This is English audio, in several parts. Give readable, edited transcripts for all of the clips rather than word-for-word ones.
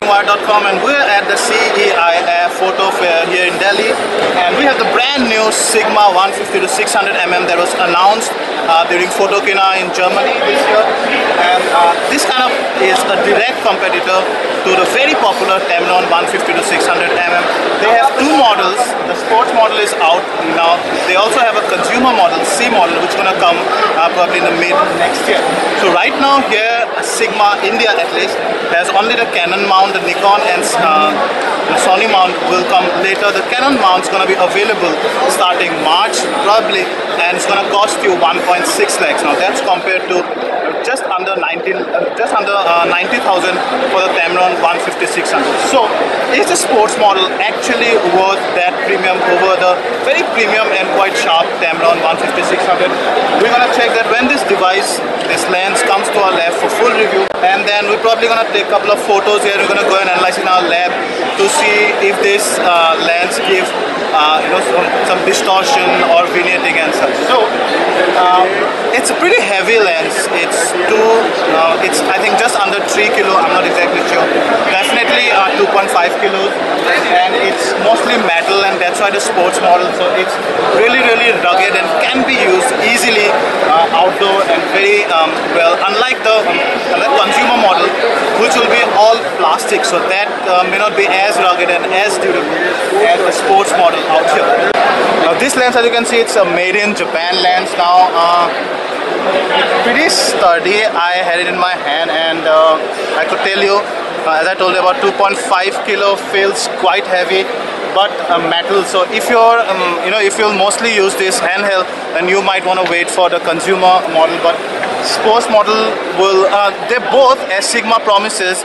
CNY.com, and we're at the CEIF photo fair here in Delhi, and we have the brand new Sigma 150 to 600mm that was announced during Photokina in Germany this year, and this kind of is a direct competitor to the very popular Tamron 150 to 600mm. They have two models. The sports model is out now. They also have a consumer model, C model, which is going to come probably in the mid next year. So right now here, Sigma India at least has only the Canon mount. The Nikon and the Sony mount will come later. The Canon mount is going to be available starting March probably, and it's going to cost you 1.6 lakhs. Now that's compared to just under 90,000 for the Tamron 150-600. So is the sports model actually worth that premium over the very premium and quite sharp Tamron 150-600? We're going to check that when this lens comes to our lab for full review, and then we're probably going to take a couple of photos here. We're going to go and analyze in our lab to see if this lens gives some distortion or vignetting and such. So it's a pretty heavy lens. It's I think just under 3 kilo. I'm not exactly sure. Definitely 2.5 kilos, and it's mostly metal, and that's why the sports model. So it's really rugged and can be used easily outdoor and very well. Unlike the consumer model, which will be all plastic, so that may not be as rugged and as durable as the sports model out here. Now this lens, as you can see, it's a made in Japan lens. Now pretty sturdy. I had it in my hand, and I could tell you, as I told you, about 2.5 kilo, feels quite heavy, but metal. So if you're if you'll mostly use this handheld, then you might want to wait for the consumer model. But sports model will they both, as Sigma promises,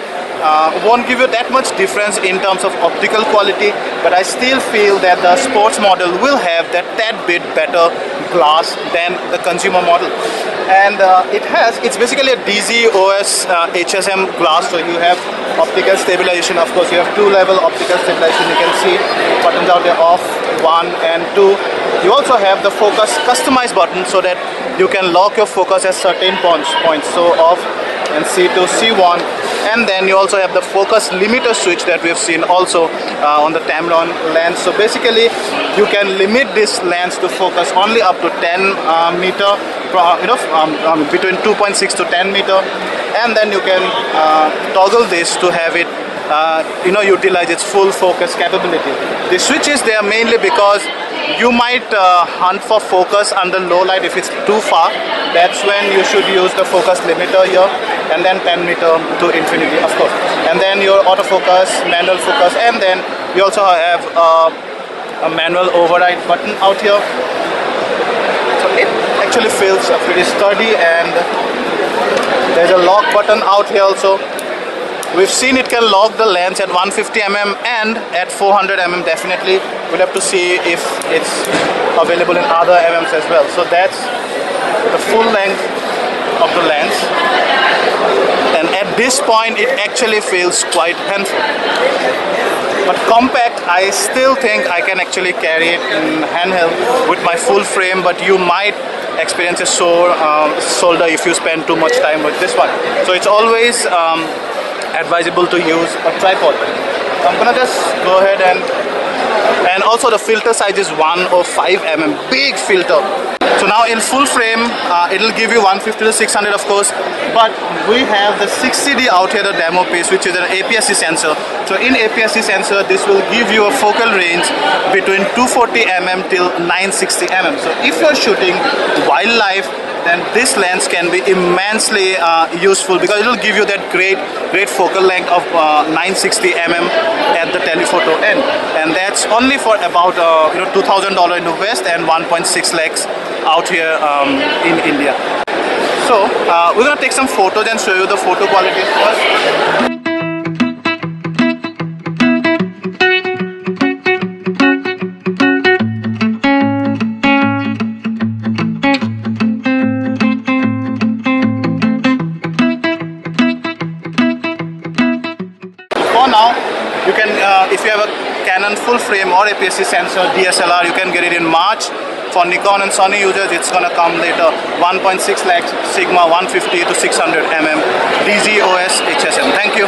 won't give you that much difference in terms of optical quality, but I still feel that the sports model will have that tad bit better glass than the consumer model. And it's basically a DG OS HSM glass, so you have optical stabilization. Of course, you have two-level optical stabilization. You can see buttons out there, off, 1 and 2. You also have the focus customized button so that you can lock your focus at certain points, so off and C2, C1, and then you also have the focus limiter switch that we have seen also on the Tamron lens. So basically you can limit this lens to focus only up to 10 meter, between 2.6 to 10 meter, and then you can toggle this to have it utilize its full focus capability. The switches, they are mainly because you might hunt for focus under low light. If it's too far, that's when you should use the focus limiter here, and then 10 meter to infinity, of course. And then your autofocus, manual focus, and then you also have a manual override button out here. So it actually feels pretty sturdy, and there's a lock button out here also. We've seen it can lock the lens at 150mm and at 400mm definitely. We'll have to see if it's available in other MMs as well. So that's the full length of the lens. And at this point, it actually feels quite handful. But compact, I still think I can actually carry it in handheld with my full frame, but you might experience a sore shoulder if you spend too much time with this one. So it's always advisable to use a tripod. I'm gonna just go ahead and also the filter size is 105mm, big filter. So now in full frame, it'll give you 150 to 600, of course, but we have the 60D out here, the demo piece, which is an APS-C sensor. So in APS-C sensor, this will give you a focal range between 240mm till 960mm. So if you're shooting wildlife, then this lens can be immensely useful, because it will give you that great focal length of 960mm at the telephoto end, and that's only for about $2,000 in the West and 1.6 lakhs out here in India. So we're gonna take some photos and show you the photo quality first. Now you can, if you have a Canon full frame or APS-C sensor DSLR, you can get it in March. For Nikon and Sony users, it's gonna come later. 1.6 lakhs Sigma 150 to 600mm DG OS HSM. Thank you.